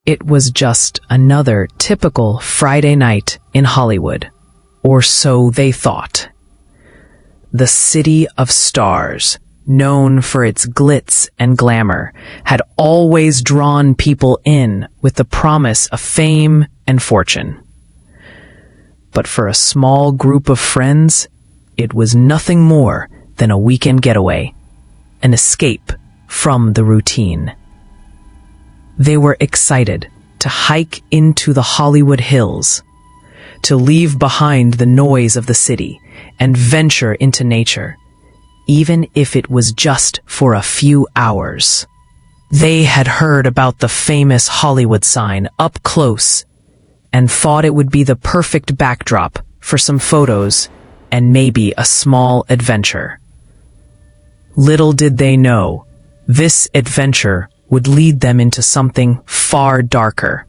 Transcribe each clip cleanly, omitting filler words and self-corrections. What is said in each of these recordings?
It was just another typical Friday night in Hollywood, or so they thought. The City of Stars, known for its glitz and glamour, had always drawn people in with the promise of fame and fortune. But for a small group of friends, it was nothing more than a weekend getaway, an escape from the routine. They were excited to hike into the Hollywood Hills, to leave behind the noise of the city and venture into nature, even if it was just for a few hours. They had heard about the famous Hollywood sign up close and thought it would be the perfect backdrop for some photos and maybe a small adventure. Little did they know, this adventure would lead them into something far darker,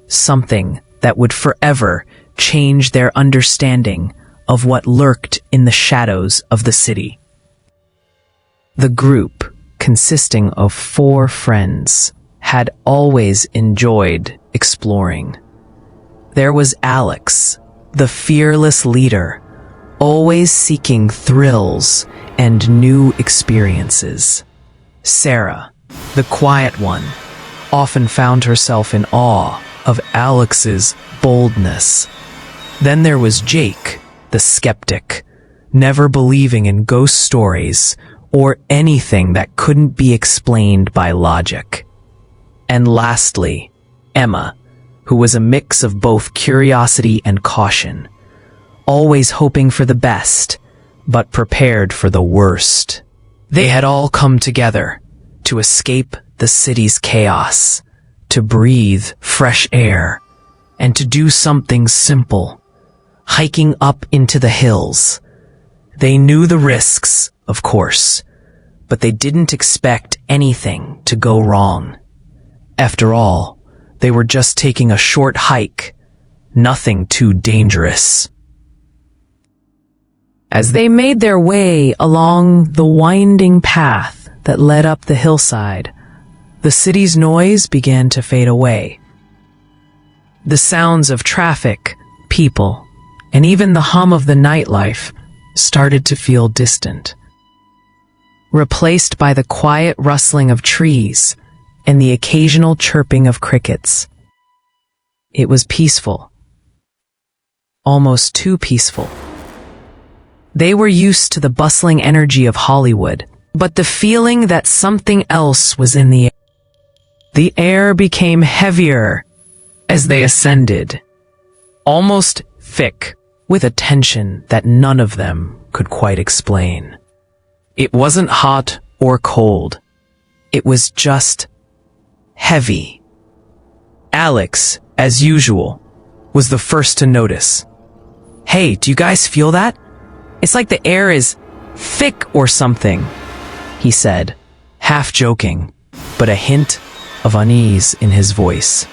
something that would forever change their understanding of what lurked in the shadows of the city. The group, consisting of 4 friends, had always enjoyed exploring. There was Alex, the fearless leader, always seeking thrills and new experiences. Sarah, the quiet one, often found herself in awe of Alex's boldness. Then there was Jake, the skeptic, never believing in ghost stories or anything that couldn't be explained by logic. And lastly, Emma, who was a mix of both curiosity and caution, always hoping for the best, but prepared for the worst. They had all come together to escape the city's chaos, to breathe fresh air, and to do something simple, hiking up into the hills. They knew the risks, of course, but they didn't expect anything to go wrong. After all, they were just taking a short hike, nothing too dangerous. As they made their way along the winding path that led up the hillside, the city's noise began to fade away. The sounds of traffic, people, and even the hum of the nightlife started to feel distant, replaced by the quiet rustling of trees and the occasional chirping of crickets. It was peaceful, almost too peaceful. They were used to the bustling energy of Hollywood, but the feeling that something else was in the air. The air became heavier as they ascended, almost thick, with a tension that none of them could quite explain. It wasn't hot or cold. It was just heavy. Alex, as usual, was the first to notice. "Hey, do you guys feel that? It's like the air is thick or something," he said, half joking, but a hint of unease in his voice.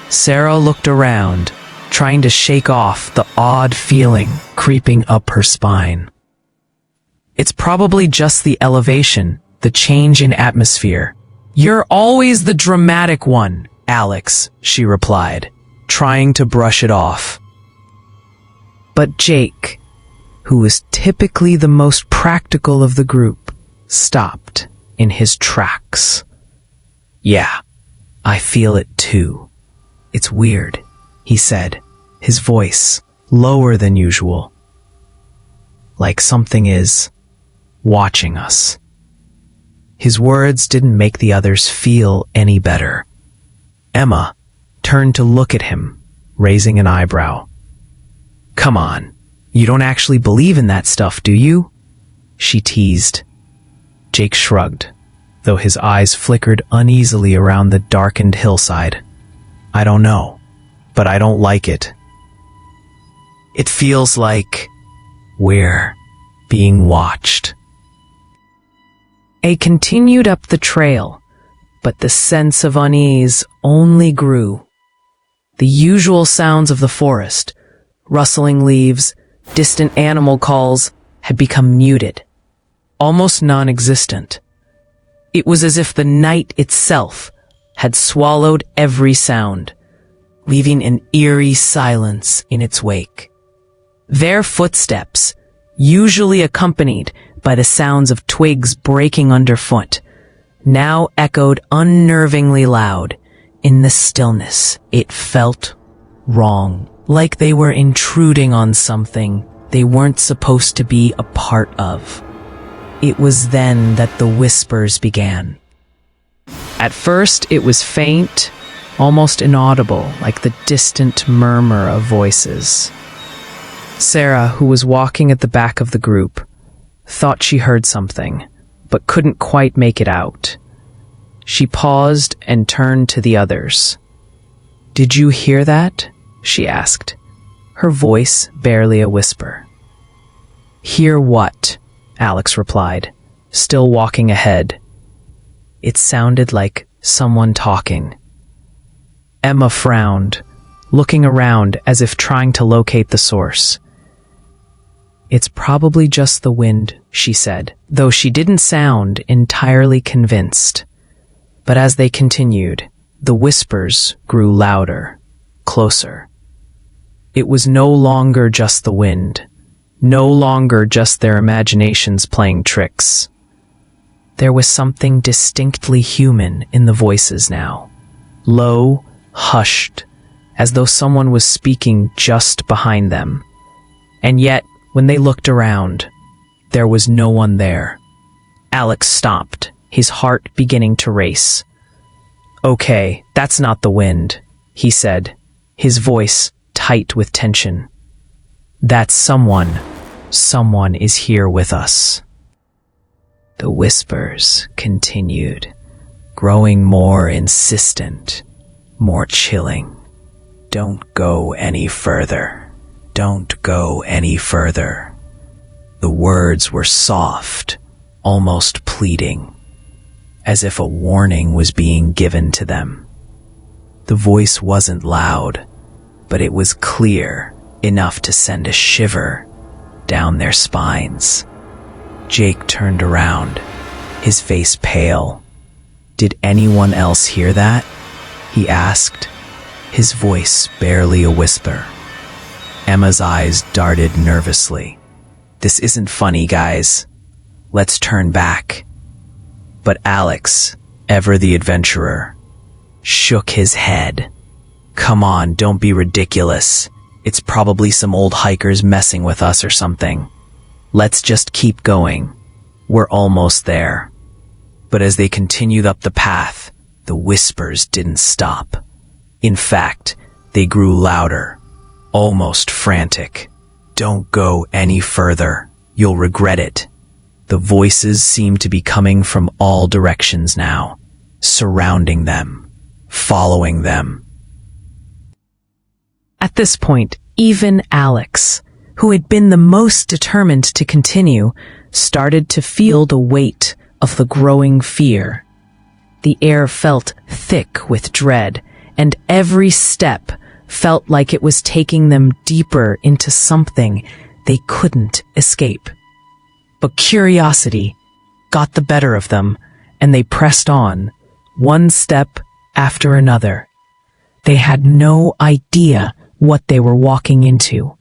Sarah looked around, trying to shake off the odd feeling creeping up her spine. "It's probably just the elevation, the change in atmosphere. You're always the dramatic one, Alex," she replied, trying to brush it off. But Jake, who was typically the most practical of the group, stopped in his tracks. "Yeah, I feel it too. It's weird," he said, his voice lower than usual. "Like something is watching us." His words didn't make the others feel any better. Emma turned to look at him, raising an eyebrow. "Come on, you don't actually believe in that stuff, do you?" she teased. Jake shrugged, though his eyes flickered uneasily around the darkened hillside. "I don't know, but I don't like it. It feels like we're being watched." They continued up the trail, but the sense of unease only grew. The usual sounds of the forest, rustling leaves, distant animal calls, had become muted, almost non-existent. It was as if the night itself had swallowed every sound, leaving an eerie silence in its wake. Their footsteps, usually accompanied by the sounds of twigs breaking underfoot, now echoed unnervingly loud. In the stillness, it felt wrong, like they were intruding on something they weren't supposed to be a part of. It was then that the whispers began. At first, it was faint, almost inaudible, like the distant murmur of voices. Sarah, who was walking at the back of the group, thought she heard something, but couldn't quite make it out. She paused and turned to the others. "Did you hear that?" she asked, her voice barely a whisper. "Hear what?" Alex replied, still walking ahead. It sounded like someone talking. Emma frowned, looking around as if trying to locate the source. "It's probably just the wind," she said, though she didn't sound entirely convinced. But as they continued, the whispers grew louder, closer. It was no longer just the wind, no longer just their imaginations playing tricks. There was something distinctly human in the voices now, low, hushed, as though someone was speaking just behind them. And yet, when they looked around, there was no one there. Alex stopped, his heart beginning to race. "Okay, that's not the wind," he said, his voice tight with tension. "That's someone. Someone is here with us." The whispers continued, growing more insistent, more chilling. "Don't go any further. Don't go any further." The words were soft, almost pleading, as if a warning was being given to them. The voice wasn't loud, but it was clear enough to send a shiver down their spines. Jake turned around, his face pale. "Did anyone else hear that?" he asked, his voice barely a whisper. Emma's eyes darted nervously. "This isn't funny, guys. Let's turn back." But Alex, ever the adventurer, shook his head. "Come on, don't be ridiculous. It's probably some old hikers messing with us or something. Let's just keep going. We're almost there." But as they continued up the path, the whispers didn't stop. In fact, they grew louder, almost frantic. "Don't go any further. You'll regret it." The voices seemed to be coming from all directions now, surrounding them, following them. At this point, even Alex, who had been the most determined to continue, started to feel the weight of the growing fear. The air felt thick with dread, and every step felt like it was taking them deeper into something they couldn't escape. But curiosity got the better of them, and they pressed on, one step after another. They had no idea what they were walking into.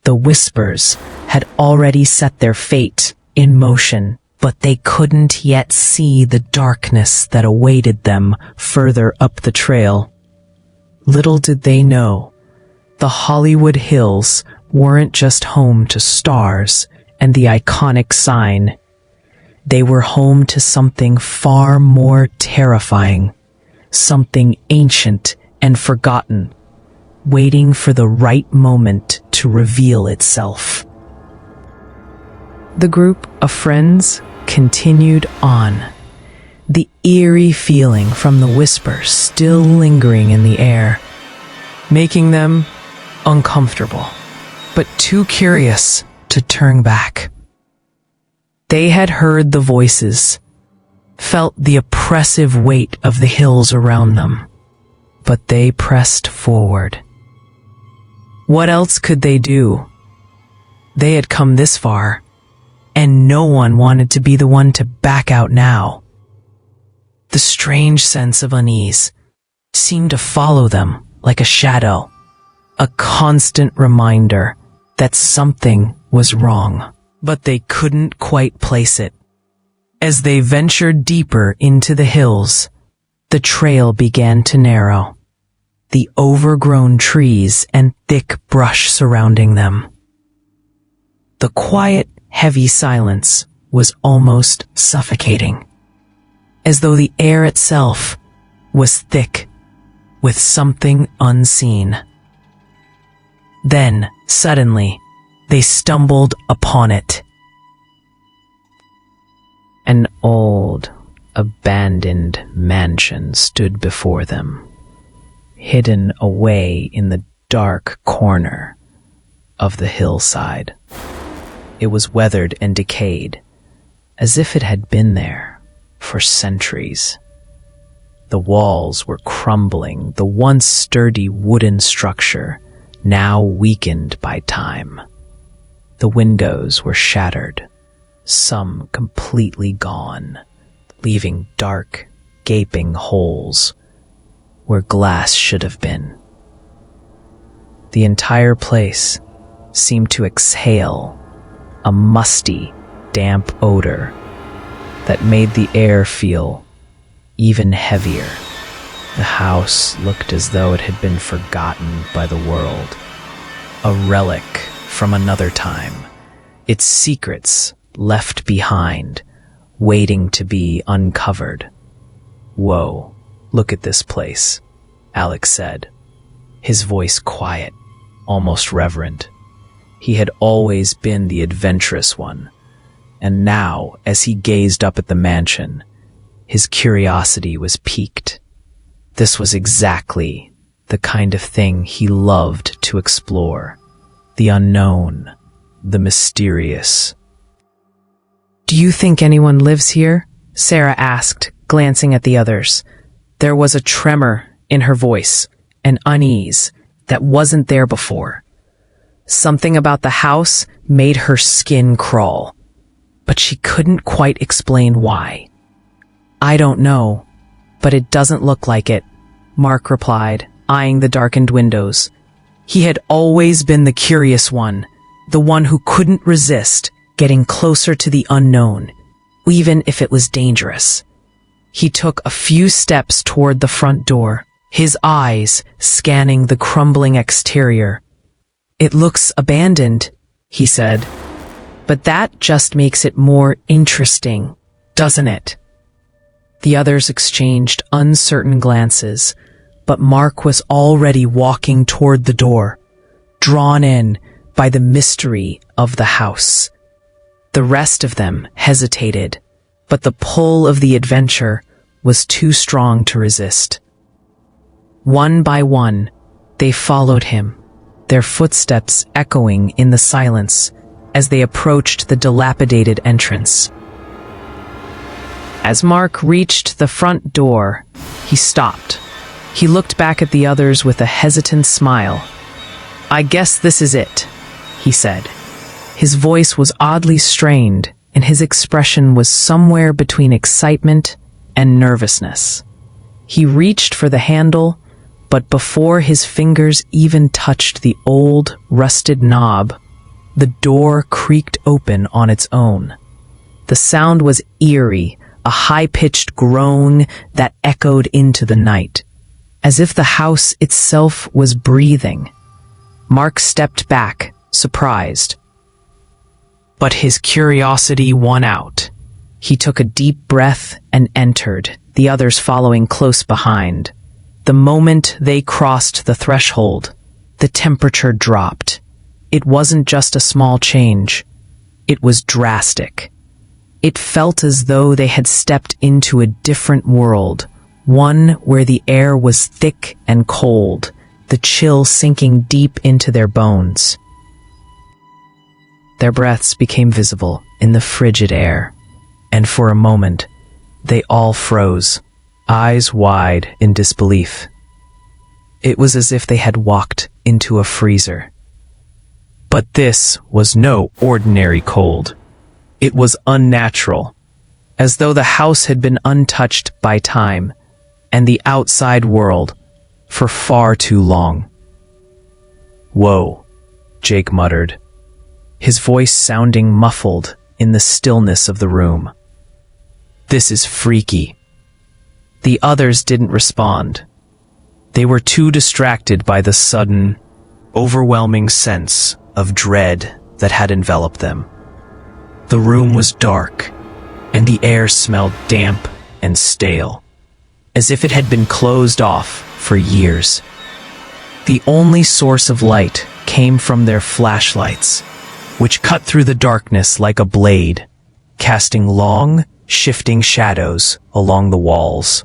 The whispers had already set their fate in motion, but they couldn't yet see the darkness that awaited them further up the trail. Little did they know, the Hollywood Hills weren't just home to stars and the iconic sign. They were home to something far more terrifying, something ancient and forgotten, waiting for the right moment to reveal itself. The group of friends continued on, the eerie feeling from the whisper still lingering in the air, making them uncomfortable, but too curious to turn back. They had heard the voices, felt the oppressive weight of the hills around them, but they pressed forward. What else could they do? They had come this far, and no one wanted to be the one to back out now. The strange sense of unease seemed to follow them like a shadow, a constant reminder that something was wrong, but they couldn't quite place it. As they ventured deeper into the hills, the trail began to narrow, the overgrown trees and thick brush surrounding them. The quiet, heavy silence was almost suffocating, as though the air itself was thick with something unseen. Then, suddenly, they stumbled upon it. An old, abandoned mansion stood before them, hidden away in the dark corner of the hillside. It was weathered and decayed, as if it had been there for centuries. The walls were crumbling, the once sturdy wooden structure now weakened by time. The windows were shattered, some completely gone, leaving dark, gaping holes where glass should have been. The entire place seemed to exhale a musty, damp odor that made the air feel even heavier. The house looked as though it had been forgotten by the world, a relic from another time, its secrets left behind, waiting to be uncovered. "Whoa, look at this place," Alex said, his voice quiet, almost reverent. He had always been the adventurous one, and now, as he gazed up at the mansion, his curiosity was piqued. This was exactly the kind of thing he loved to explore, the unknown, the mysterious. "Do you think anyone lives here?" Sarah asked, glancing at the others. There was a tremor in her voice, an unease that wasn't there before. Something about the house made her skin crawl, but she couldn't quite explain why. "I don't know, but it doesn't look like it," Mark replied, eyeing the darkened windows. He had always been the curious one, the one who couldn't resist getting closer to the unknown, even if it was dangerous. He took a few steps toward the front door, his eyes scanning the crumbling exterior. "It looks abandoned," he said. "But that just makes it more interesting, doesn't it?" The others exchanged uncertain glances, but Mark was already walking toward the door, drawn in by the mystery of the house. The rest of them hesitated, but the pull of the adventure was too strong to resist. One by one, they followed him, their footsteps echoing in the silence as they approached the dilapidated entrance. As Mark reached the front door, he stopped. He looked back at the others with a hesitant smile. "I guess this is it," he said. His voice was oddly strained, and his expression was somewhere between excitement and nervousness. He reached for the handle, but before his fingers even touched the old, rusted knob, the door creaked open on its own. The sound was eerie, a high-pitched groan that echoed into the night, as if the house itself was breathing. Mark stepped back, surprised. But his curiosity won out. He took a deep breath and entered, the others following close behind. The moment they crossed the threshold, the temperature dropped. It wasn't just a small change. It was drastic. It felt as though they had stepped into a different world, one where the air was thick and cold, the chill sinking deep into their bones. Their breaths became visible in the frigid air, and for a moment, they all froze, eyes wide in disbelief. It was as if they had walked into a freezer. But this was no ordinary cold. It was unnatural, as though the house had been untouched by time and the outside world for far too long. "Whoa," Jake muttered, his voice sounding muffled in the stillness of the room. "This is freaky." The others didn't respond. They were too distracted by the sudden, overwhelming sense of dread that had enveloped them. The room was dark, and the air smelled damp and stale, as if it had been closed off for years. The only source of light came from their flashlights, which cut through the darkness like a blade, casting long, shifting shadows along the walls.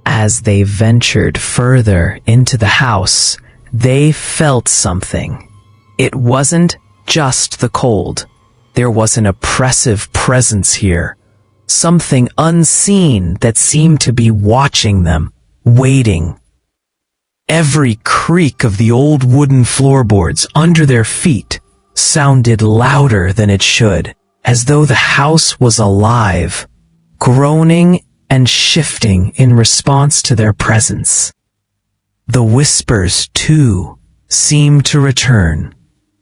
As they ventured further into the house, they felt something. It wasn't just the cold. There was an oppressive presence here, something unseen that seemed to be watching them, waiting. Every creak of the old wooden floorboards under their feet sounded louder than it should, as though the house was alive, groaning and shifting in response to their presence. The whispers, too, seemed to return,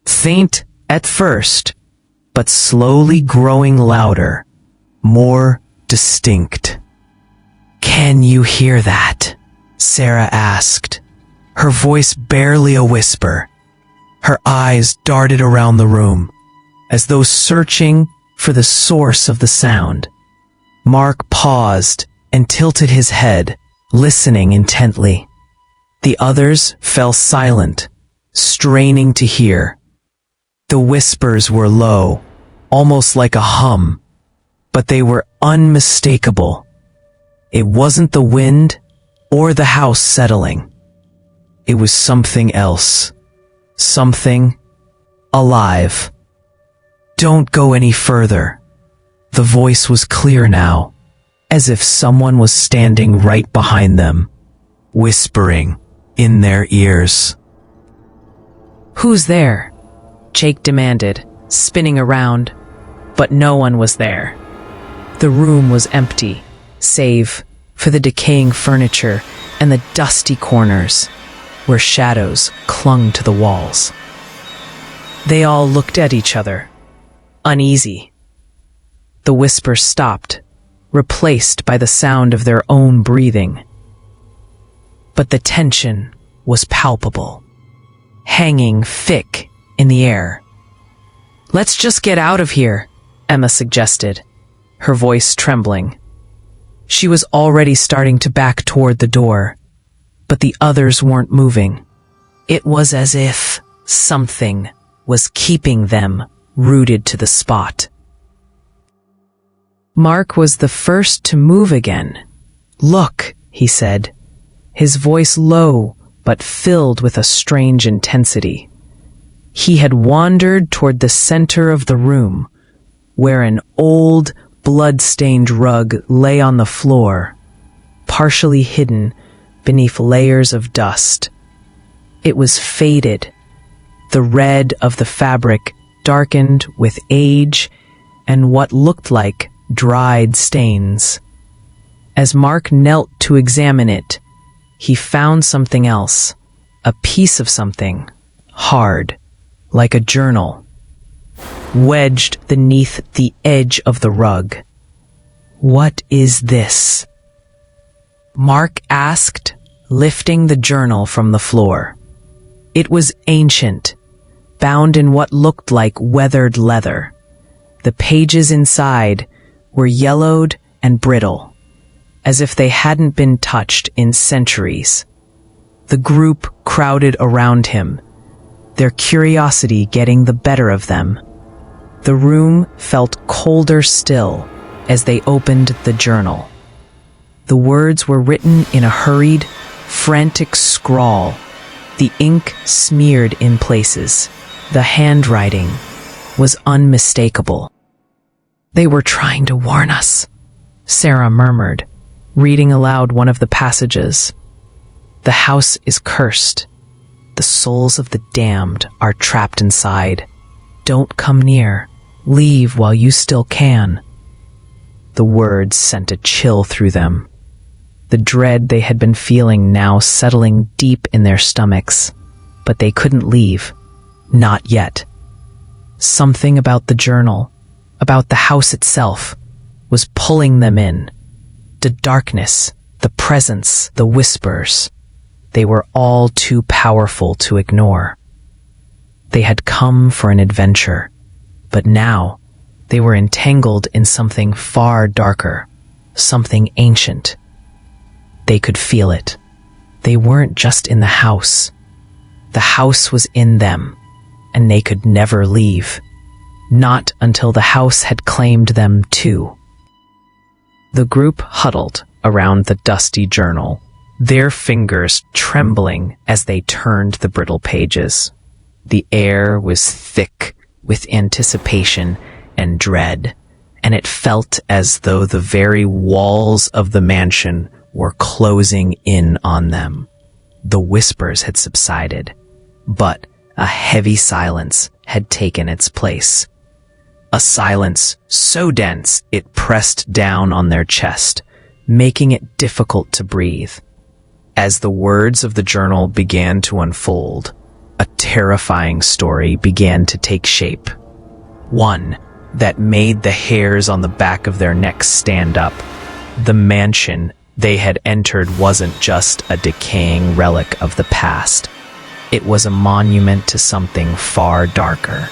faint at first, but slowly growing louder, more distinct. "Can you hear that?" Sarah asked, her voice barely a whisper. Her eyes darted around the room, as though searching for the source of the sound. Mark paused and tilted his head, listening intently. The others fell silent, straining to hear. The whispers were low, almost like a hum, but they were unmistakable. It wasn't the wind or the house settling. It was something else. Something alive. "Don't go any further." The voice was clear now, as if someone was standing right behind them, whispering in their ears. "Who's there?" Jake demanded, spinning around, but no one was there. The room was empty, save for the decaying furniture and the dusty corners, where shadows clung to the walls. They all looked at each other, uneasy. The whisper stopped, replaced by the sound of their own breathing. But the tension was palpable, hanging thick in the air. "Let's just get out of here," Emma suggested, her voice trembling. She was already starting to back toward the door, but the others weren't moving. It was as if something was keeping them rooted to the spot. Mark was the first to move again. "Look," he said, his voice low but filled with a strange intensity. He had wandered toward the center of the room, where an old, blood-stained rug lay on the floor, partially hidden beneath layers of dust. It was faded, the red of the fabric darkened with age and what looked like dried stains. As Mark knelt to examine it, he found something else, a piece of something, hard, like a journal, wedged beneath the edge of the rug. "What is this?" Mark asked, lifting the journal from the floor. It was ancient, bound in what looked like weathered leather. The pages inside were yellowed and brittle, as if they hadn't been touched in centuries. The group crowded around him, their curiosity getting the better of them. The room felt colder still as they opened the journal. The words were written in a hurried, frantic scrawl, the ink smeared in places. The handwriting was unmistakable. "They were trying to warn us," Sarah murmured, reading aloud one of the passages. "The house is cursed. The souls of the damned are trapped inside. Don't come near. Leave while you still can." The words sent a chill through them. The dread they had been feeling now settling deep in their stomachs, but they couldn't leave. Not yet. Something about the journal, about the house itself, was pulling them in. The darkness, the presence, the whispers. They were all too powerful to ignore. They had come for an adventure, but now they were entangled in something far darker, something ancient. They could feel it. They weren't just in the house. The house was in them, and they could never leave. Not until the house had claimed them too. The group huddled around the dusty journal, their fingers trembling as they turned the brittle pages. The air was thick with anticipation and dread, and it felt as though the very walls of the mansion were closing in on them. The whispers had subsided, but a heavy silence had taken its place. A silence so dense it pressed down on their chest, making it difficult to breathe. As the words of the journal began to unfold, a terrifying story began to take shape. One that made the hairs on the back of their necks stand up. The mansion they had entered wasn't just a decaying relic of the past. It was a monument to something far darker.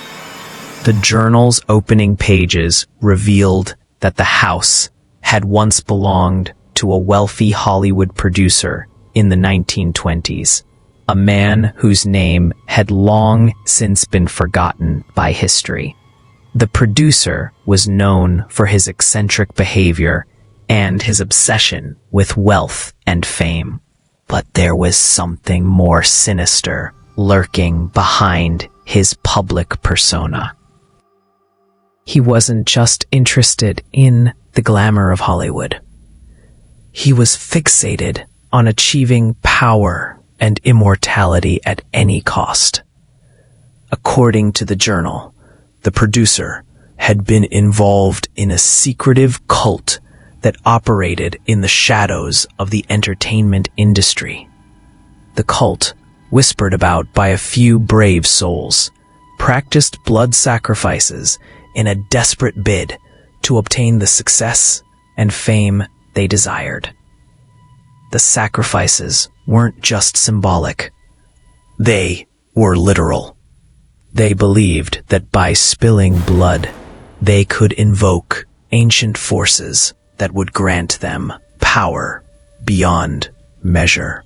The journal's opening pages revealed that the house had once belonged to a wealthy Hollywood producer in the 1920s, a man whose name had long since been forgotten by history. The producer was known for his eccentric behavior and his obsession with wealth and fame. But there was something more sinister lurking behind his public persona. He wasn't just interested in the glamour of Hollywood. He was fixated on achieving power and immortality at any cost. According to the journal, the producer had been involved in a secretive cult that operated in the shadows of the entertainment industry. The cult, whispered about by a few brave souls, practiced blood sacrifices in a desperate bid to obtain the success and fame they desired. The sacrifices weren't just symbolic. They were literal. They believed that by spilling blood, they could invoke ancient forces that would grant them power beyond measure.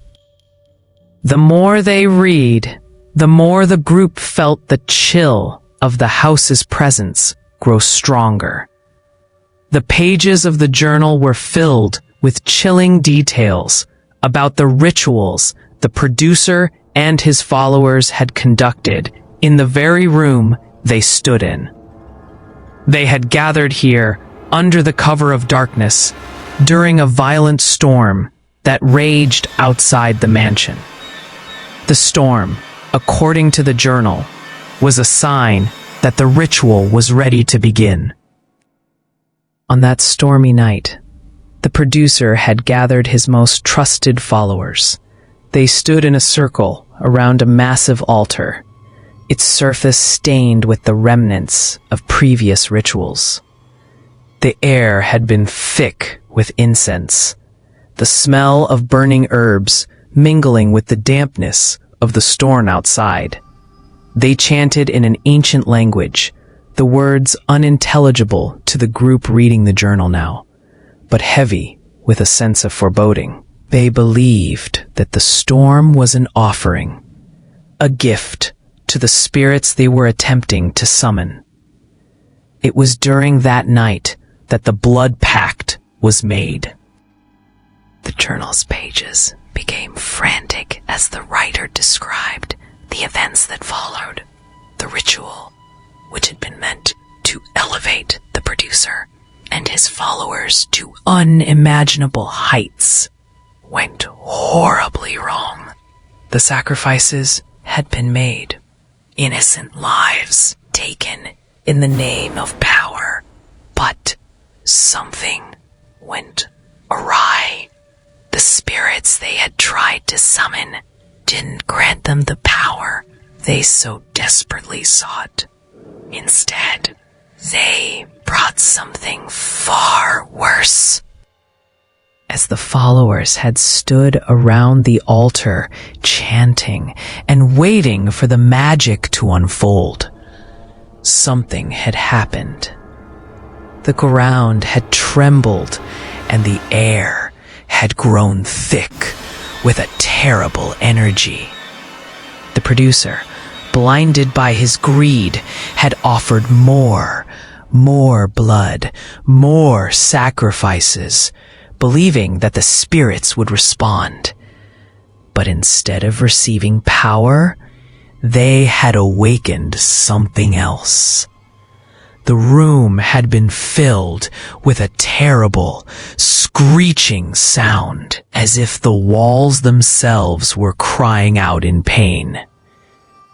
The more they read, the more the group felt the chill of the house's presence grow stronger. The pages of the journal were filled with chilling details about the rituals the producer and his followers had conducted in the very room they stood in. They had gathered here under the cover of darkness during a violent storm that raged outside the mansion. The storm, according to the journal, was a sign that the ritual was ready to begin. On that stormy night, the producer had gathered his most trusted followers. They stood in a circle around a massive altar, its surface stained with the remnants of previous rituals. The air had been thick with incense, the smell of burning herbs mingling with the dampness of the storm outside. They chanted in an ancient language, the words unintelligible to the group reading the journal now, but heavy with a sense of foreboding. They believed that the storm was an offering, a gift to the spirits they were attempting to summon. It was during that night that the blood pact was made. The journal's pages became frantic as the writer described the events that followed. The ritual, which had been meant to elevate the producer and his followers to unimaginable heights, went horribly wrong. The sacrifices had been made, innocent lives taken in the name of power, but something went awry. The spirits they had tried to summon didn't grant them the power they so desperately sought. Instead, they brought something far worse. As the followers had stood around the altar, chanting and waiting for the magic to unfold, something had happened. The ground had trembled and the air had grown thick with a terrible energy. The producer, blinded by his greed, had offered more blood, more sacrifices, believing that the spirits would respond. But instead of receiving power, they had awakened something else. The room had been filled with a terrible, screeching sound, as if the walls themselves were crying out in pain.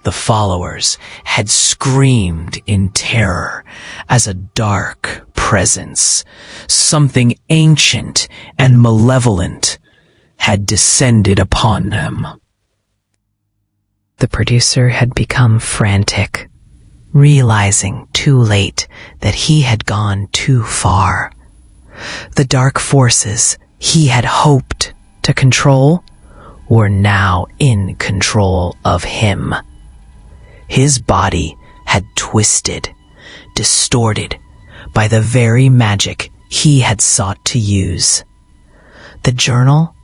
The followers had screamed in terror as a dark presence, something ancient and malevolent, had descended upon them. The producer had become frantic, realizing too late that he had gone too far. The dark forces he had hoped to control were now in control of him. His body had twisted, distorted by the very magic he had sought to use. The journal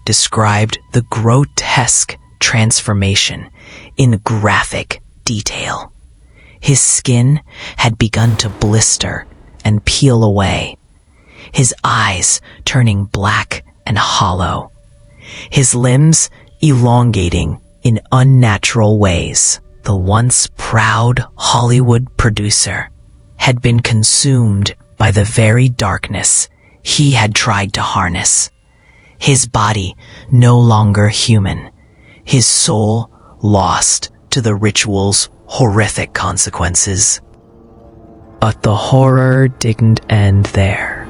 described the grotesque transformation in graphic detail. His skin had begun to blister and peel away, his eyes turning black and hollow, his limbs elongating in unnatural ways. The once proud Hollywood producer had been consumed by the very darkness he had tried to harness. His body no longer human, his soul lost to the ritual's horrific consequences. But the horror didn't end there.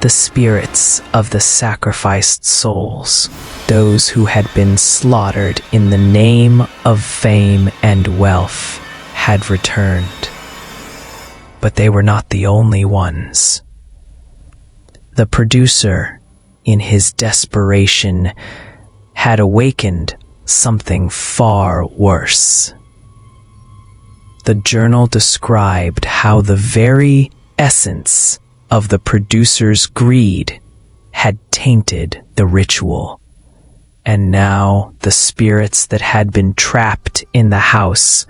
The spirits of the sacrificed souls, those who had been slaughtered in the name of fame and wealth, had returned. But they were not the only ones. The producer, in his desperation, had awakened something far worse. The journal described how the very essence of the producer's greed had tainted the ritual, and now the spirits that had been trapped in the house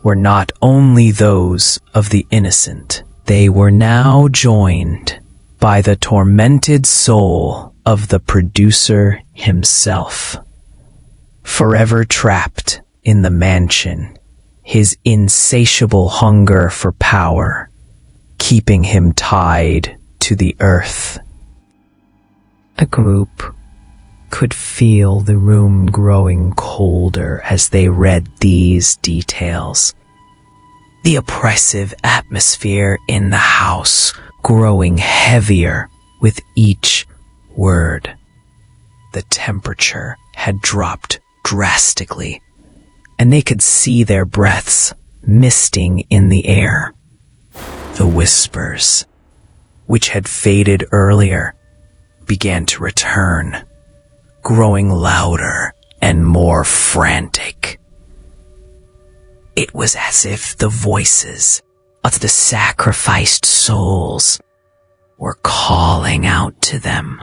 were not only those of the innocent. They were now joined by the tormented soul of the producer himself. Forever trapped in the mansion, his insatiable hunger for power keeping him tied to the earth. A group could feel the room growing colder as they read these details. The oppressive atmosphere in the house growing heavier with each word. The temperature had dropped drastically, and they could see their breaths misting in the air. The whispers, which had faded earlier, began to return, growing louder and more frantic. It was as if the voices of the sacrificed souls were calling out to them,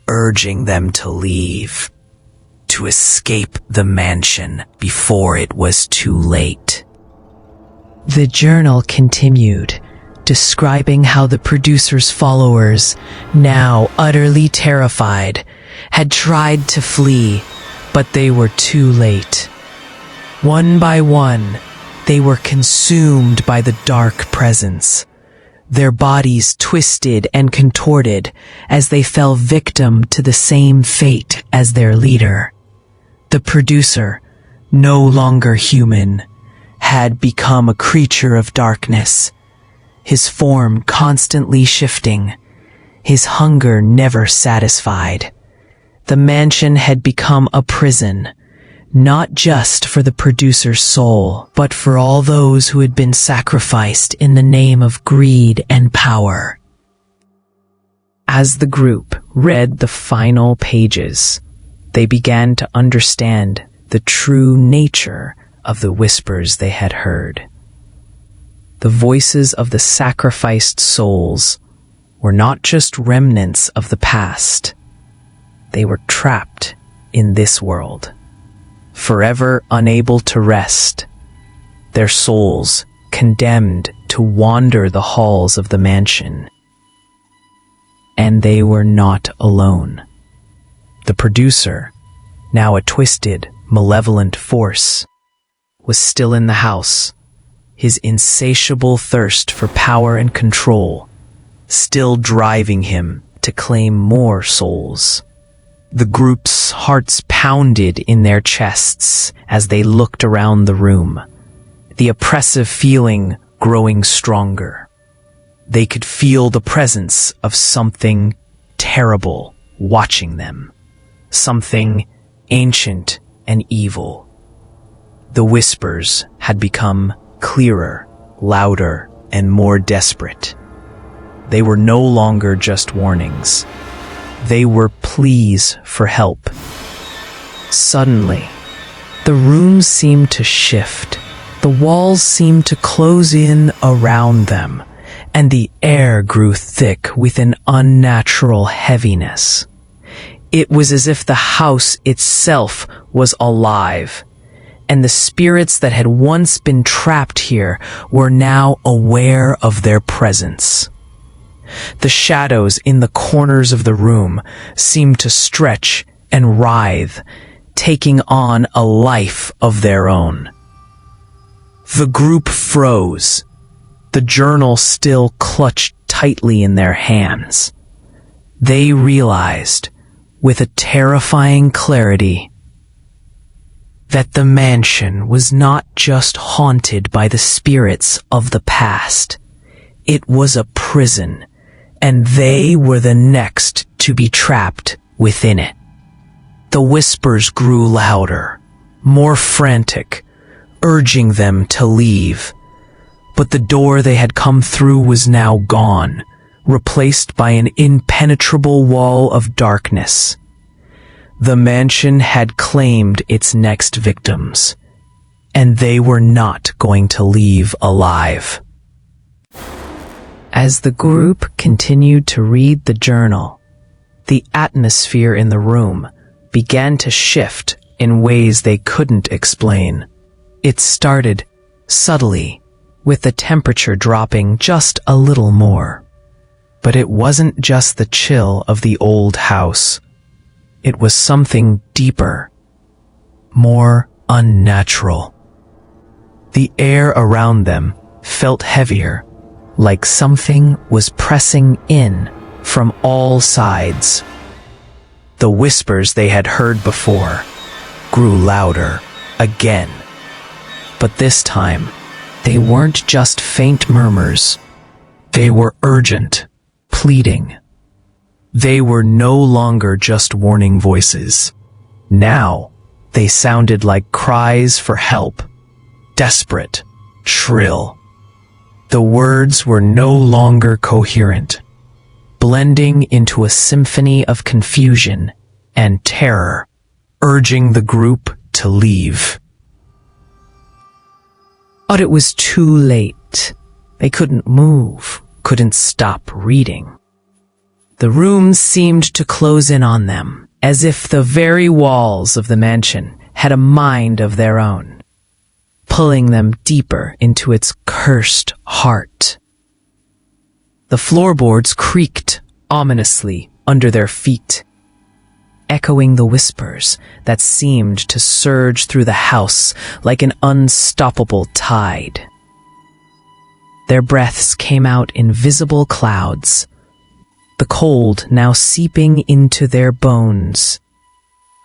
urging them to leave, to escape the mansion before it was too late. The journal continued, describing how the producer's followers, now utterly terrified, had tried to flee, but they were too late. One by one, they were consumed by the dark presence, their bodies twisted and contorted as they fell victim to the same fate as their leader. The producer, no longer human, had become a creature of darkness, his form constantly shifting, his hunger never satisfied. The mansion had become a prison, not just for the producer's soul, but for all those who had been sacrificed in the name of greed and power. As the group read the final pages, they began to understand the true nature of the whispers they had heard. The voices of the sacrificed souls were not just remnants of the past. They were trapped in this world, forever unable to rest, their souls condemned to wander the halls of the mansion. And they were not alone. The producer, now a twisted, malevolent force, was still in the house, his insatiable thirst for power and control still driving him to claim more souls. The group's hearts pounded in their chests as they looked around the room, the oppressive feeling growing stronger. They could feel the presence of something terrible watching them, something ancient and evil. The whispers had become clearer, louder, and more desperate. They were no longer just warnings. They were pleas for help. Suddenly, the room seemed to shift. The walls seemed to close in around them, and the air grew thick with an unnatural heaviness. It was as if the house itself was alive, and the spirits that had once been trapped here were now aware of their presence. The shadows in the corners of the room seemed to stretch and writhe, taking on a life of their own. The group froze, the journal still clutched tightly in their hands. They realized, with a terrifying clarity, that the mansion was not just haunted by the spirits of the past. It was a prison, and they were the next to be trapped within it. The whispers grew louder, more frantic, urging them to leave. But the door they had come through was now gone, replaced by an impenetrable wall of darkness. The mansion had claimed its next victims, and they were not going to leave alive. As the group continued to read the journal, the atmosphere in the room began to shift in ways they couldn't explain. It started subtly, with the temperature dropping just a little more. But it wasn't just the chill of the old house. It was something deeper, more unnatural. The air around them felt heavier, like something was pressing in from all sides. The whispers they had heard before grew louder again. But this time, they weren't just faint murmurs. They were urgent, pleading. They were no longer just warning voices. Now, they sounded like cries for help, desperate, shrill. The words were no longer coherent, blending into a symphony of confusion and terror, urging the group to leave. But it was too late. They couldn't move, couldn't stop reading. The room seemed to close in on them, as if the very walls of the mansion had a mind of their own, pulling them deeper into its cursed heart. The floorboards creaked ominously under their feet, echoing the whispers that seemed to surge through the house like an unstoppable tide. Their breaths came out in visible clouds, the cold now seeping into their bones,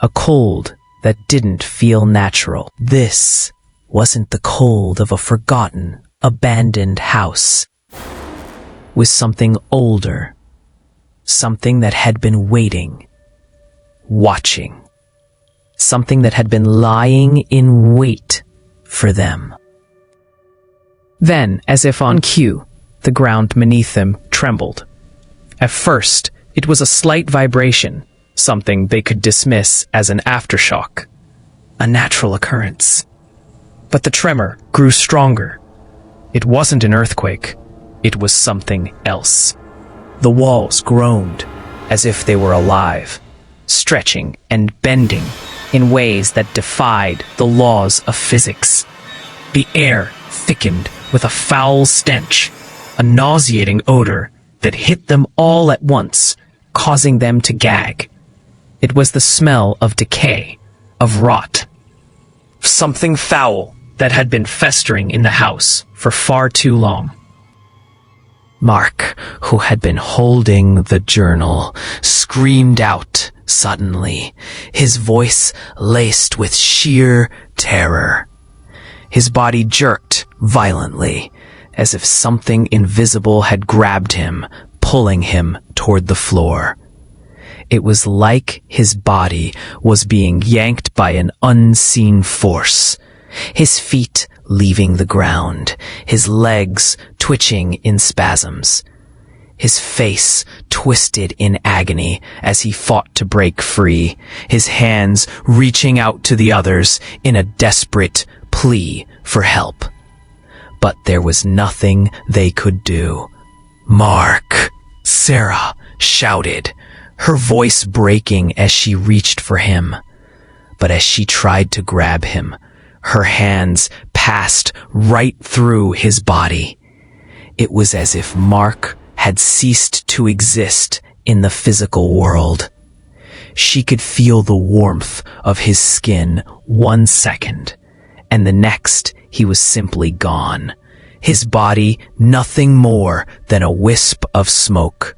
a cold that didn't feel natural. This wasn't the cold of a forgotten, abandoned house. was something older, something that had been waiting, watching, something that had been lying in wait for them. Then, as if on cue, the ground beneath them trembled. At first, it was a slight vibration, something they could dismiss as an aftershock, a natural occurrence. But the tremor grew stronger. It wasn't an earthquake. It was something else. The walls groaned as if they were alive, stretching and bending in ways that defied the laws of physics. The air thickened with a foul stench, a nauseating odor that hit them all at once, causing them to gag. It was the smell of decay, of rot, something foul that had been festering in the house for far too long. Mark, who had been holding the journal, screamed out suddenly, his voice laced with sheer terror. His body jerked violently, as if something invisible had grabbed him, pulling him toward the floor. It was like his body was being yanked by an unseen force, his feet leaving the ground, his legs twitching in spasms, his face twisted in agony as he fought to break free, his hands reaching out to the others in a desperate plea for help. But there was nothing they could do. "Mark!" Sarah shouted, her voice breaking as she reached for him. But as she tried to grab him, her hands passed right through his body. It was as if Mark had ceased to exist in the physical world. She could feel the warmth of his skin 1 second, and the next he was simply gone. His body nothing more than a wisp of smoke.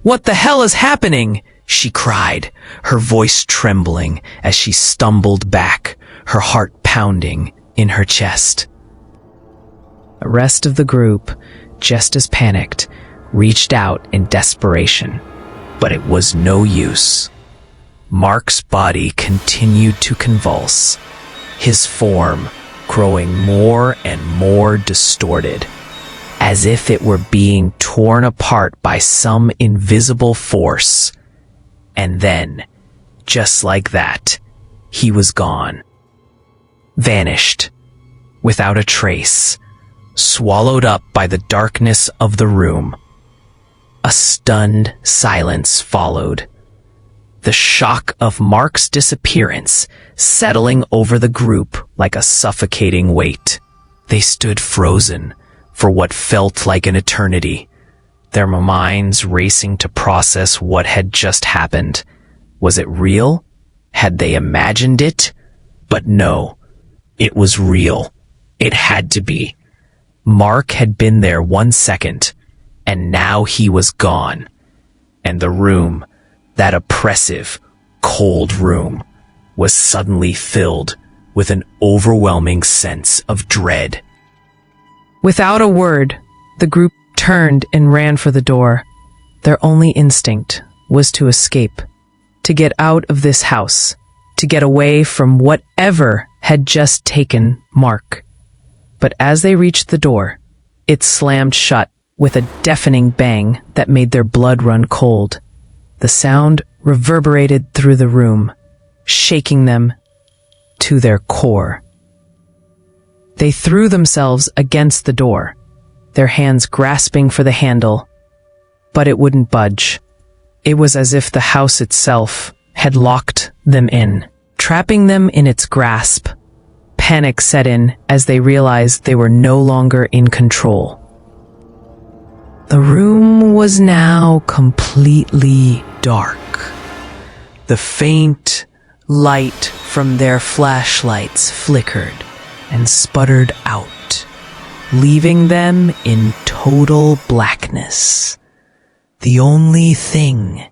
"What the hell is happening?" she cried, her voice trembling as she stumbled back, her heart pounding in her chest. The rest of the group, just as panicked, reached out in desperation, but it was no use. Mark's body continued to convulse, his form growing more and more distorted, as if it were being torn apart by some invisible force. And then, just like that, he was gone. Vanished, without a trace, swallowed up by the darkness of the room. A stunned silence followed, the shock of Mark's disappearance settling over the group like a suffocating weight. They stood frozen for what felt like an eternity, their minds racing to process what had just happened. Was it real? Had they imagined it? But no, it was real. It had to be. Mark had been there 1 second, and now he was gone. And the room, that oppressive, cold room, was suddenly filled with an overwhelming sense of dread. Without a word, the group turned and ran for the door. Their only instinct was to escape, to get out of this house, to get away from whatever had just taken Mark. But as they reached the door, it slammed shut with a deafening bang that made their blood run cold. The sound reverberated through the room, shaking them to their core. They threw themselves against the door, their hands grasping for the handle, but it wouldn't budge. It was as if the house itself had locked them in, trapping them in its grasp. Panic set in as they realized they were no longer in control. The room was now completely dark. The faint light from their flashlights flickered and sputtered out, leaving them in total blackness. The only thing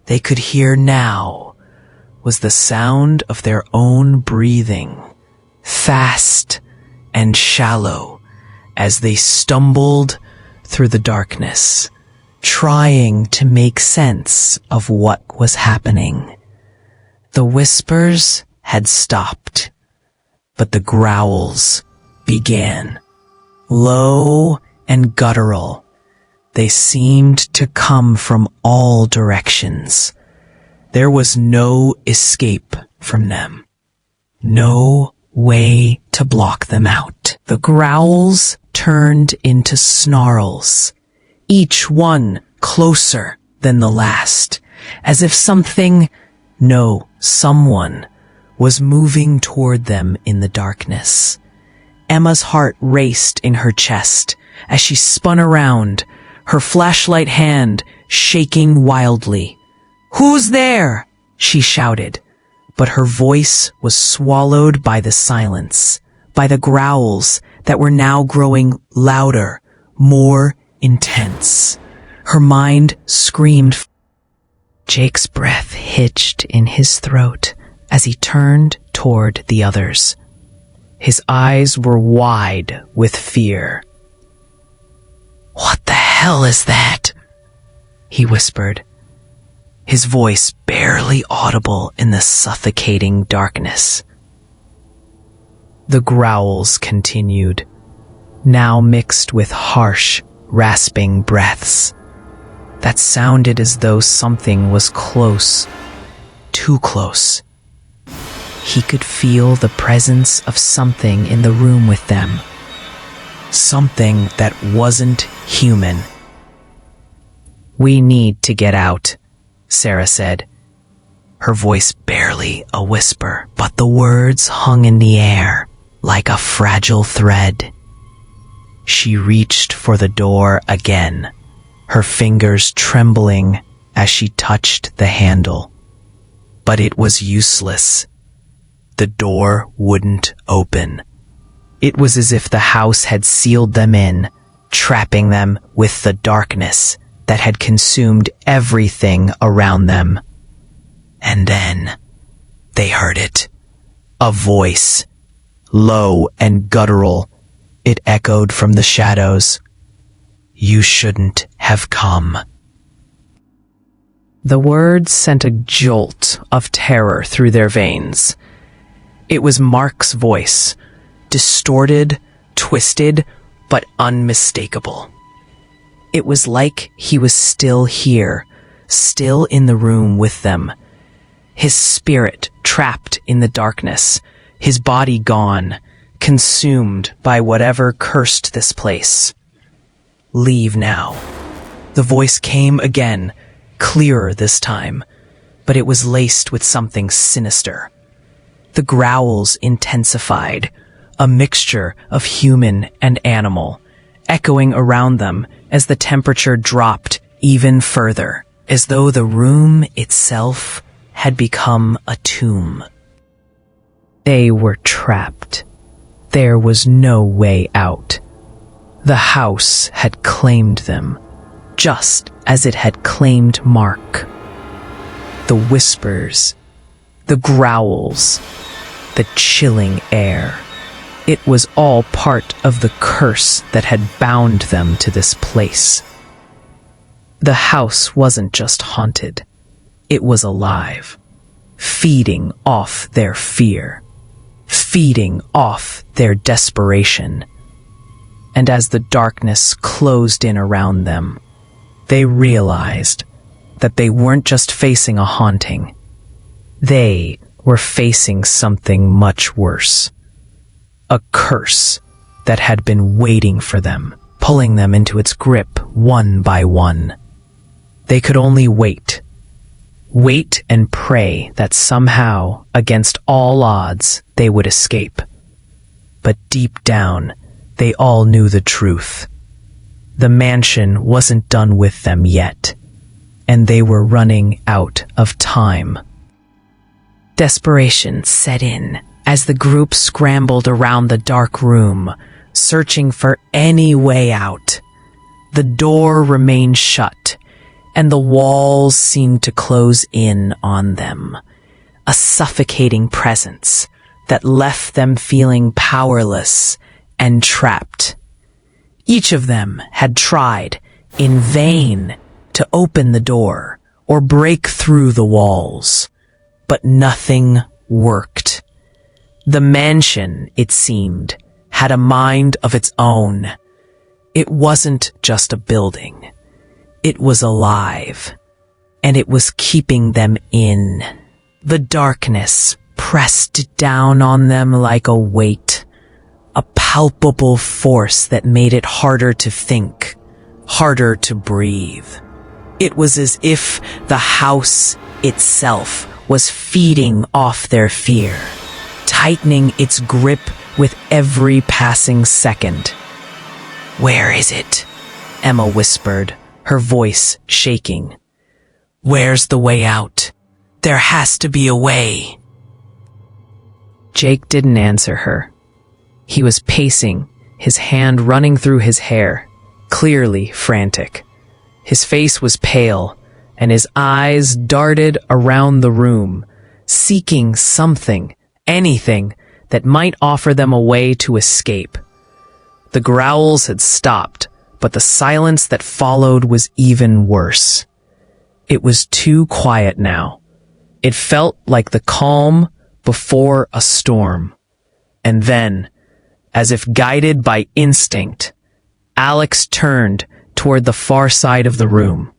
they could hear now was the sound of their own breathing, fast and shallow, as they stumbled through the darkness, trying to make sense of what was happening. The whispers had stopped, but the growls began. Low and guttural, they seemed to come from all directions. There was no escape from them. No way to block them out. The growls turned into snarls, each one closer than the last, as if someone was moving toward them in the darkness. Emma's heart raced in her chest as she spun around, her flashlight hand shaking wildly. "Who's there?" she shouted, but her voice was swallowed by the silence, by the growls that were now growing louder, more intense. Her mind screamed. Jake's breath hitched in his throat as he turned toward the others. His eyes were wide with fear. "What the hell is that?" he whispered, his voice barely audible in the suffocating darkness. The growls continued, now mixed with harsh, rasping breaths that sounded as though something was close, too close. He could feel the presence of something in the room with them, something that wasn't human. "We need to get out," Sarah said, her voice barely a whisper, but the words hung in the air like a fragile thread. She reached for the door again, her fingers trembling as she touched the handle. But it was useless. The door wouldn't open. It was as if the house had sealed them in, trapping them with the darkness that had consumed everything around them. And then they heard it. A voice, low and guttural. It echoed from the shadows. "You shouldn't have come." The words sent a jolt of terror through their veins. It was Mark's voice, distorted, twisted, but unmistakable. It was like he was still here, still in the room with them. His spirit trapped in the darkness, his body gone, consumed by whatever cursed this place. "Leave now." The voice came again, clearer this time, but it was laced with something sinister. The growls intensified, a mixture of human and animal, echoing around them as the temperature dropped even further, as though the room itself had become a tomb. They were trapped. There was no way out. The house had claimed them, just as it had claimed Mark. The whispers, the growls, the chilling air. It was all part of the curse that had bound them to this place. The house wasn't just haunted. It was alive, feeding off their fear, feeding off their desperation. And as the darkness closed in around them, they realized that they weren't just facing a haunting. They were facing something much worse. A curse that had been waiting for them, pulling them into its grip one by one. They could only wait. Wait and pray that somehow, against all odds, they would escape. But deep down, they all knew the truth. The mansion wasn't done with them yet, and they were running out of time. Desperation set in as the group scrambled around the dark room, searching for any way out. The door remained shut, and the walls seemed to close in on them, a suffocating presence that left them feeling powerless and trapped. Each of them had tried, in vain, to open the door or break through the walls, but nothing worked. The mansion, it seemed, had a mind of its own. It wasn't just a building. It was alive, and it was keeping them in. The darkness pressed down on them like a weight, a palpable force that made it harder to think, harder to breathe. It was as if the house itself was feeding off their fear, tightening its grip with every passing second. "Where is it?" Emma whispered, her voice shaking. "Where's the way out? There has to be a way." Jake didn't answer her. He was pacing, his hand running through his hair, clearly frantic. His face was pale, and his eyes darted around the room, seeking something, anything, that might offer them a way to escape. The growls had stopped, but the silence that followed was even worse. It was too quiet now. It felt like the calm before a storm. And then, as if guided by instinct, Alex turned toward the far side of the room.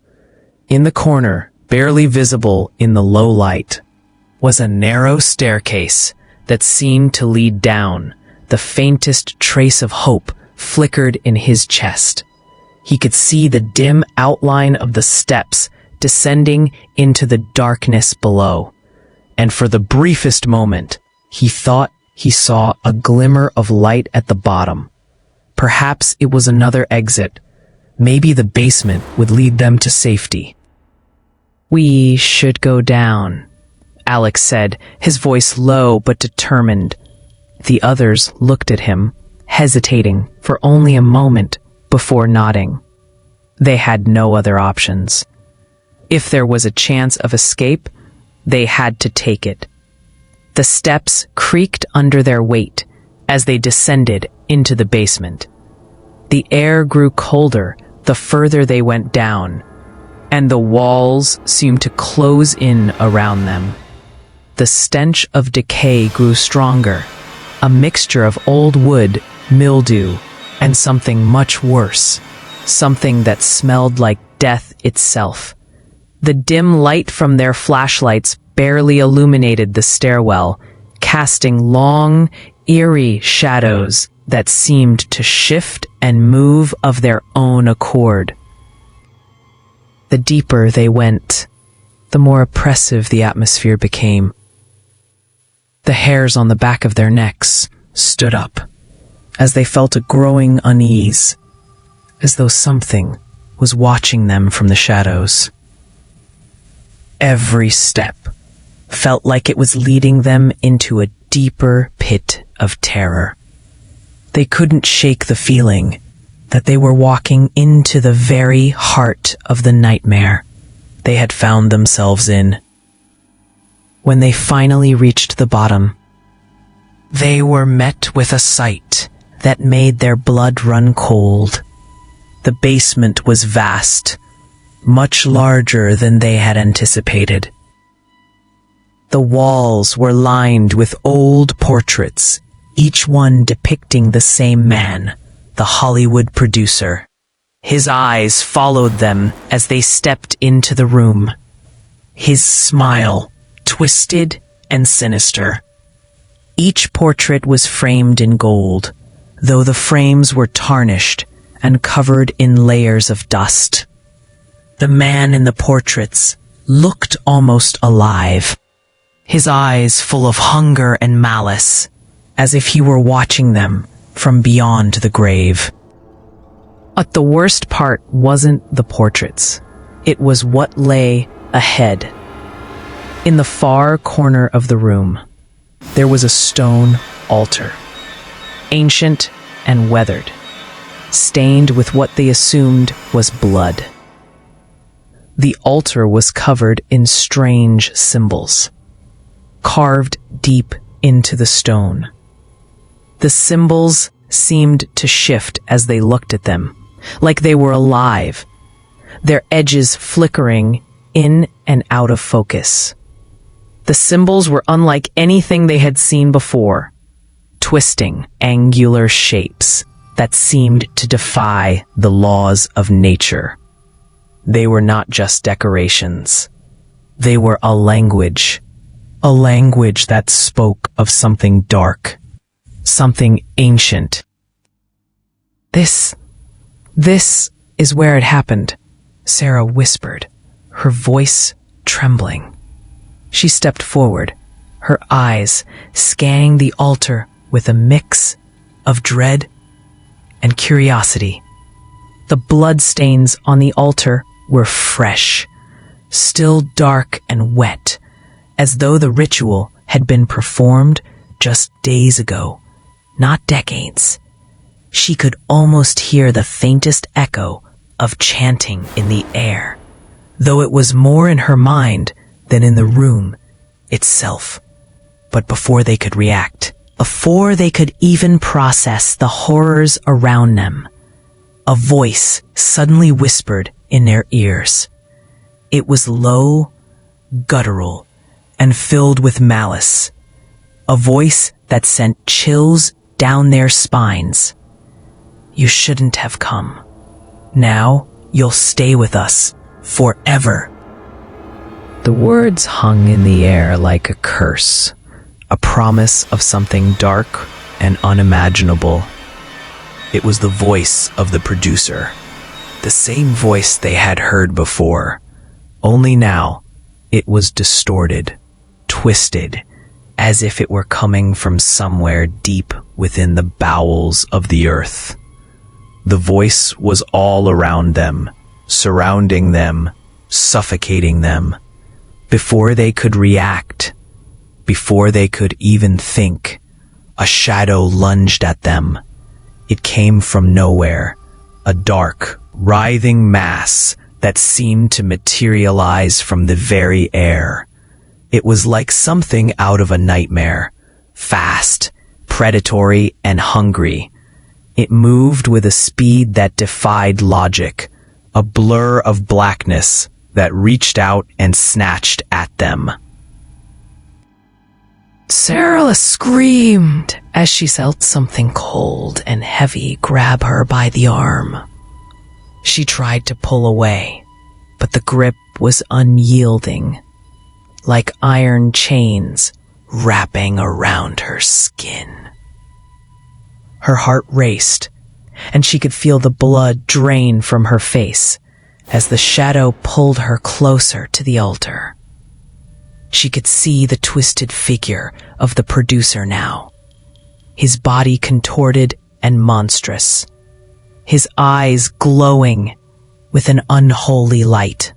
In the corner, barely visible in the low light, was a narrow staircase that seemed to lead down. The faintest trace of hope flickered in his chest. He could see the dim outline of the steps descending into the darkness below. And for the briefest moment, he thought he saw a glimmer of light at the bottom. Perhaps it was another exit. Maybe the basement would lead them to safety. "We should go down," Alex said, his voice low but determined. The others looked at him, hesitating for only a moment before nodding. They had no other options. If there was a chance of escape, they had to take it. The steps creaked under their weight as they descended into the basement. The air grew colder the further they went down, and the walls seemed to close in around them. The stench of decay grew stronger, a mixture of old wood, mildew, and something much worse, something that smelled like death itself. The dim light from their flashlights barely illuminated the stairwell, casting long, eerie shadows that seemed to shift and move of their own accord. The deeper they went, the more oppressive the atmosphere became. The hairs on the back of their necks stood up as they felt a growing unease, as though something was watching them from the shadows. Every step felt like it was leading them into a deeper pit of terror. They couldn't shake the feeling that they were walking into the very heart of the nightmare they had found themselves in. When they finally reached the bottom, they were met with a sight that made their blood run cold. The basement was vast, much larger than they had anticipated. The walls were lined with old portraits, each one depicting the same man, the Hollywood producer. His eyes followed them as they stepped into the room. His smile, twisted and sinister. Each portrait was framed in gold, though the frames were tarnished and covered in layers of dust. The man in the portraits looked almost alive, his eyes full of hunger and malice, as if he were watching them from beyond the grave. But the worst part wasn't the portraits. It was what lay ahead. In the far corner of the room, there was a stone altar, ancient and weathered, stained with what they assumed was blood. The altar was covered in strange symbols, carved deep into the stone. The symbols seemed to shift as they looked at them, like they were alive, their edges flickering in and out of focus. The symbols were unlike anything they had seen before, twisting, angular shapes that seemed to defy the laws of nature. They were not just decorations. They were a language that spoke of something dark, something ancient. This is where it happened, Sarah whispered, her voice trembling. She stepped forward, her eyes scanning the altar with a mix of dread and curiosity. The bloodstains on the altar were fresh, still dark and wet, as though the ritual had been performed just days ago, not decades. She could almost hear the faintest echo of chanting in the air, though it was more in her mind than in the room itself. But before they could react, before they could even process the horrors around them, a voice suddenly whispered in their ears. It was low, guttural, and filled with malice, a voice that sent chills down their spines. You shouldn't have come. Now you'll stay with us forever. The words hung in the air like a curse, a promise of something dark and unimaginable. It was the voice of the producer, the same voice they had heard before, only now it was distorted, twisted, as if it were coming from somewhere deep within the bowels of the earth. The voice was all around them, surrounding them, suffocating them. Before they could react, before they could even think, a shadow lunged at them. It came from nowhere, a dark, writhing mass that seemed to materialize from the very air. It was like something out of a nightmare, fast, predatory, and hungry. It moved with a speed that defied logic, a blur of blackness that reached out and snatched at them. Sarah screamed as she felt something cold and heavy grab her by the arm. She tried to pull away, but the grip was unyielding, like iron chains wrapping around her skin. Her heart raced, and she could feel the blood drain from her face as the shadow pulled her closer to the altar. She could see the twisted figure of the producer now, his body contorted and monstrous, his eyes glowing with an unholy light.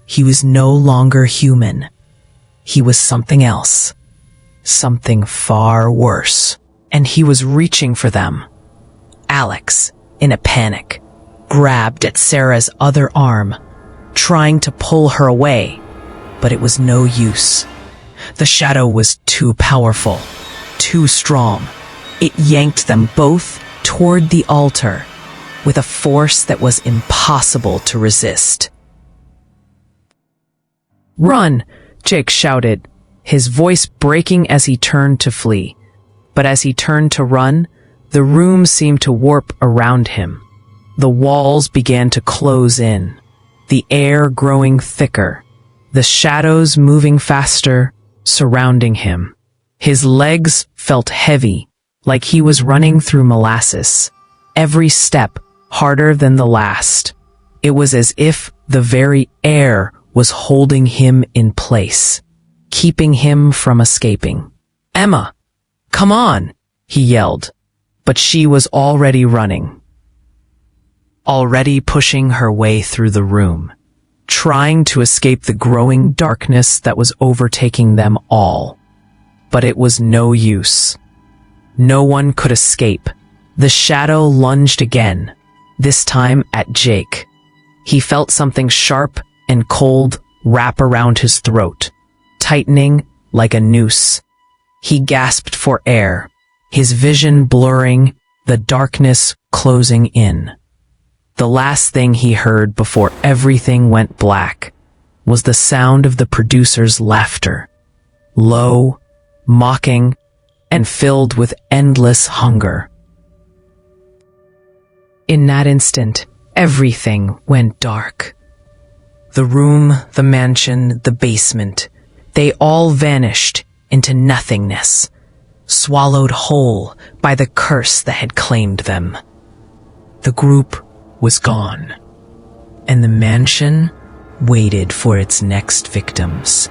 He was no longer human. He was something else, something far worse, and he was reaching for them. Alex, in a panic, grabbed at Sarah's other arm, trying to pull her away, but it was no use. The shadow was too powerful, too strong. It yanked them both toward the altar with a force that was impossible to resist. "Run!" Jake shouted, his voice breaking as he turned to flee. But as he turned to run, the room seemed to warp around him. The walls began to close in, the air growing thicker, the shadows moving faster, surrounding him. His legs felt heavy, like he was running through molasses, every step harder than the last. It was as if the very air was holding him in place, keeping him from escaping. "Emma, come on," he yelled, but she was already running, already pushing her way through the room, trying to escape the growing darkness that was overtaking them all. But it was no use. No one could escape. The shadow lunged again, this time at Jake. He felt something sharp and cold wrap around his throat, tightening like a noose. He gasped for air, his vision blurring the darkness closing in. The last thing he heard before everything went black was the sound of the producer's laughter, low, mocking, and filled with endless hunger. In that instant, everything went dark. The room, the mansion, the basement, they all vanished into nothingness, swallowed whole by the curse that had claimed them. The group was gone, and the mansion waited for its next victims.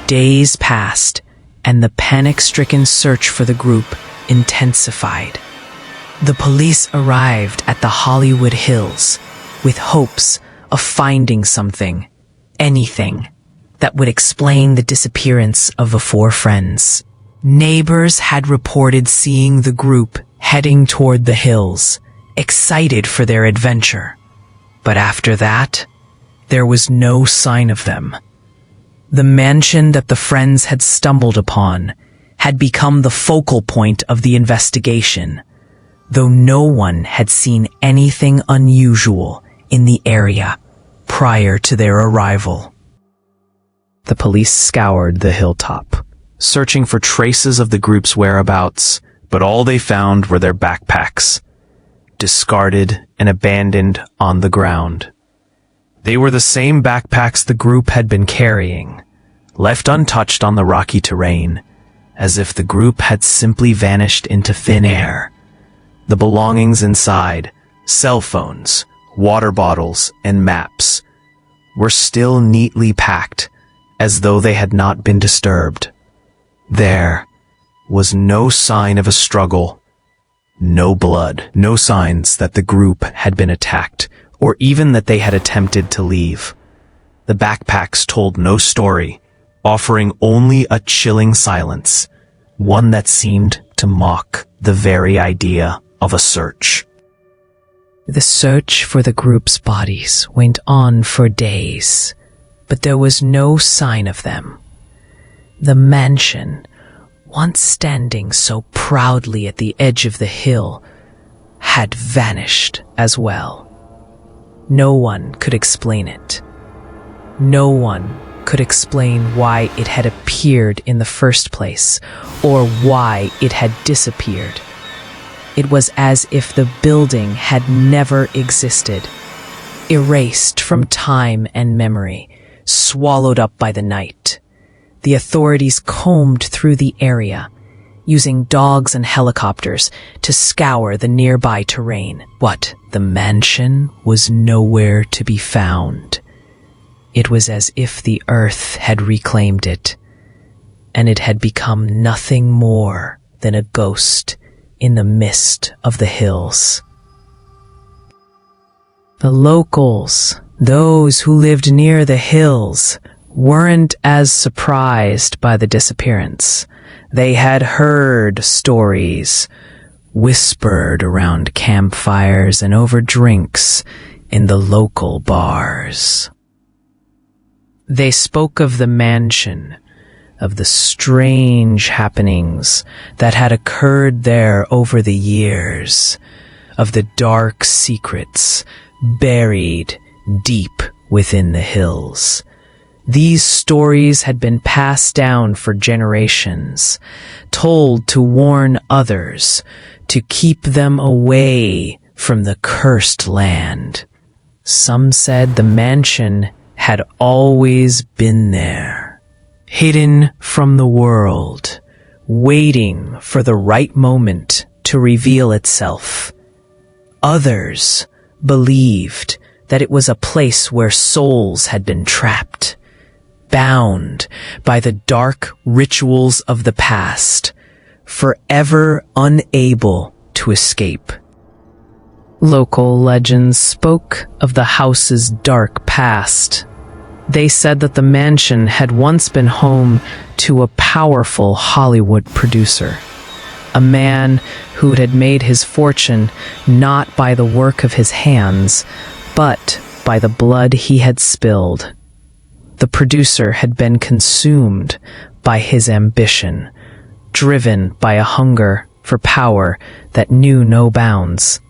Days passed, and the panic-stricken search for the group intensified. The police arrived at the Hollywood Hills with hopes of finding something, anything, that would explain the disappearance of the four friends. Neighbors had reported seeing the group heading toward the hills, excited for their adventure. But after that, there was no sign of them. The mansion that the friends had stumbled upon had become the focal point of the investigation, though no one had seen anything unusual in the area prior to their arrival. The police scoured the hilltop, searching for traces of the group's whereabouts, but all they found were their backpacks, discarded and abandoned on the ground. They were the same backpacks the group had been carrying, left untouched on the rocky terrain, as if the group had simply vanished into thin air. The belongings inside, cell phones, water bottles, and maps, were still neatly packed, as though they had not been disturbed. There was no sign of a struggle, no blood, no signs that the group had been attacked, or even that they had attempted to leave. The backpacks told no story, offering only a chilling silence, one that seemed to mock the very idea of a search. The search for the group's bodies went on for days, but there was no sign of them. The mansion, once standing so proudly at the edge of the hill, had vanished as well. No one could explain it. No one could explain why it had appeared in the first place, or why it had disappeared. It was as if the building had never existed, erased from time and memory, swallowed up by the night. The authorities combed through the area, using dogs and helicopters to scour the nearby terrain. But the mansion was nowhere to be found. It was as if the earth had reclaimed it, and it had become nothing more than a ghost in the mist of the hills. The locals, those who lived near the hills, weren't as surprised by the disappearance. They had heard stories, whispered around campfires and over drinks in the local bars. They spoke of the mansion, of the strange happenings that had occurred there over the years, of the dark secrets buried deep within the hills. These stories had been passed down for generations, told to warn others, to keep them away from the cursed land. Some said the mansion had always been there, hidden from the world, waiting for the right moment to reveal itself. Others believed that it was a place where souls had been trapped, bound by the dark rituals of the past, forever unable to escape. Local legends spoke of the house's dark past. They said that the mansion had once been home to a powerful Hollywood producer, a man who had made his fortune not by the work of his hands, but by the blood he had spilled. The producer had been consumed by his ambition, driven by a hunger for power that knew no bounds.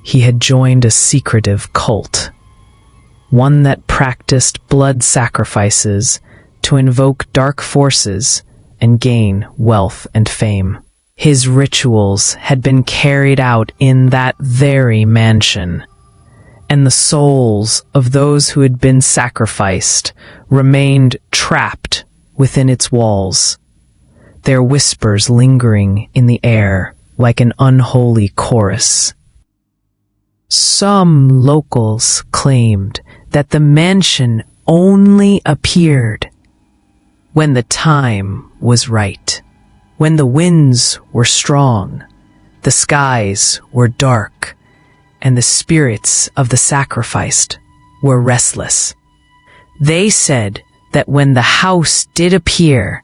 He had joined a secretive cult, one that practiced blood sacrifices to invoke dark forces and gain wealth and fame. His rituals had been carried out in that very mansion, and the souls of those who had been sacrificed remained trapped within its walls, their whispers lingering in the air like an unholy chorus. Some locals claimed that the mansion only appeared when the time was right, when the winds were strong, the skies were dark, and the spirits of the sacrificed were restless. They said that when the house did appear,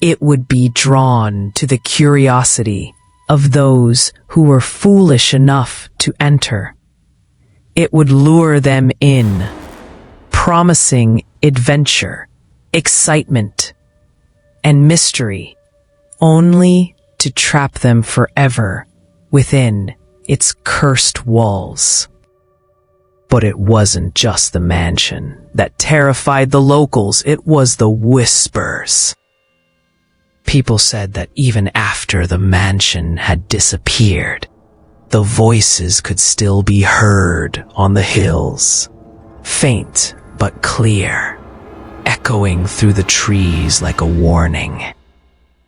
it would be drawn to the curiosity of those who were foolish enough to enter. It would lure them in, promising adventure, excitement, and mystery, only to trap them forever within its cursed walls. But it wasn't just the mansion that terrified the locals, it was the whispers. People said that even after the mansion had disappeared, the voices could still be heard on the hills, faint but clear, echoing through the trees like a warning.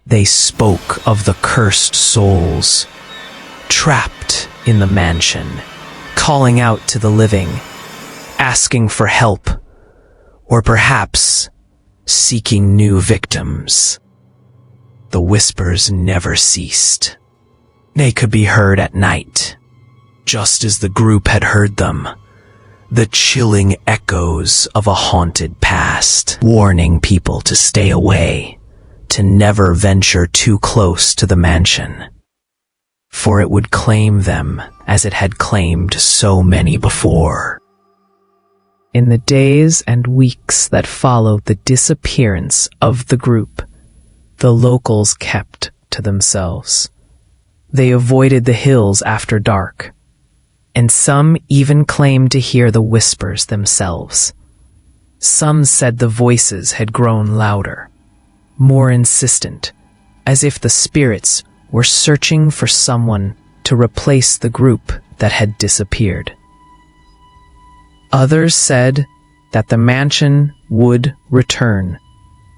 They spoke of the cursed souls, trapped in the mansion, calling out to the living, asking for help, or perhaps seeking new victims. The whispers never ceased. They could be heard at night, just as the group had heard them, the chilling echoes of a haunted past, warning people to stay away, to never venture too close to the mansion, for it would claim them as it had claimed so many before. In the days and weeks that followed the disappearance of the group, the locals kept to themselves. They avoided the hills after dark, and some even claimed to hear the whispers themselves. Some said the voices had grown louder, more insistent, as if the spirits were searching for someone to replace the group that had disappeared. Others said that the mansion would return,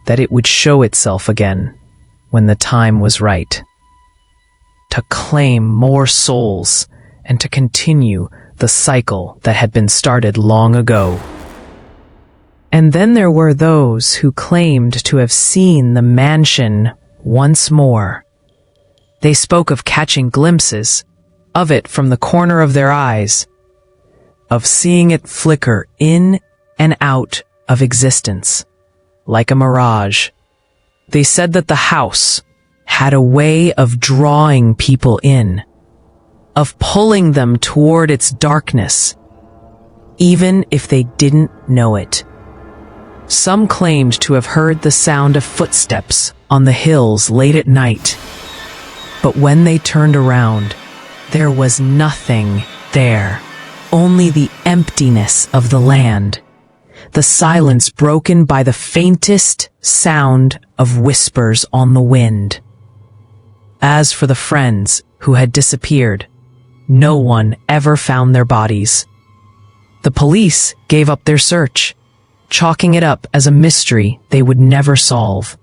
that it would show itself again when the time was right, to claim more souls and to continue the cycle that had been started long ago. And then there were those who claimed to have seen the mansion once more. They spoke of catching glimpses of it from the corner of their eyes, of seeing it flicker in and out of existence, like a mirage. They said that the house had a way of drawing people in, of pulling them toward its darkness, even if they didn't know it. Some claimed to have heard the sound of footsteps on the hills late at night, but when they turned around, there was nothing there, only the emptiness of the land, the silence broken by the faintest sound of whispers on the wind. As for the friends who had disappeared, no one ever found their bodies. The police gave up their search, chalking it up as a mystery they would never solve.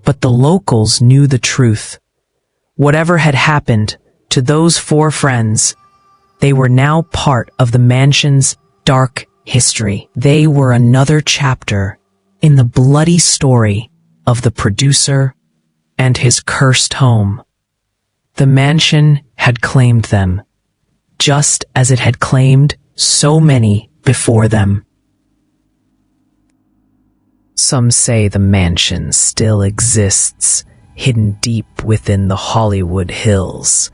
But the locals knew the truth. Whatever had happened to those 4 friends, they were now part of the mansion's dark history. They were another chapter in the bloody story of the producer and his cursed home. The mansion had claimed them, just as it had claimed so many before them. Some say the mansion still exists, hidden deep within the Hollywood Hills,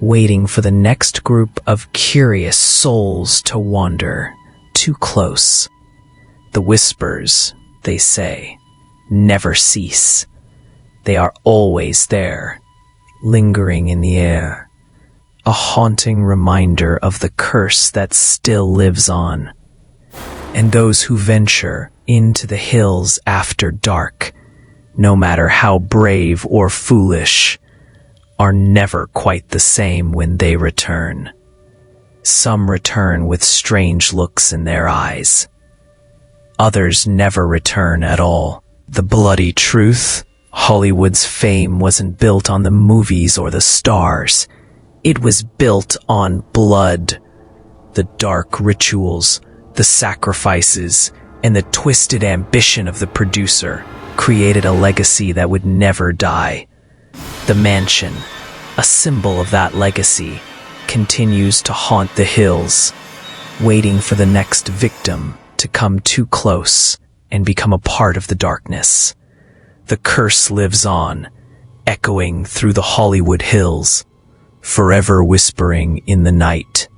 waiting for the next group of curious souls to wander too close. The whispers, they say, never cease. They are always there, lingering in the air, a haunting reminder of the curse that still lives on. And those who venture into the hills after dark, no matter how brave or foolish, are never quite the same when they return. Some return with strange looks in their eyes. Others never return at all. The bloody truth: Hollywood's fame wasn't built on the movies or the stars. It was built on blood. The dark rituals, the sacrifices, and the twisted ambition of the producer created a legacy that would never die. The mansion, a symbol of that legacy, continues to haunt the hills, waiting for the next victim to come too close and become a part of the darkness. The curse lives on, echoing through the Hollywood hills, forever whispering in the night.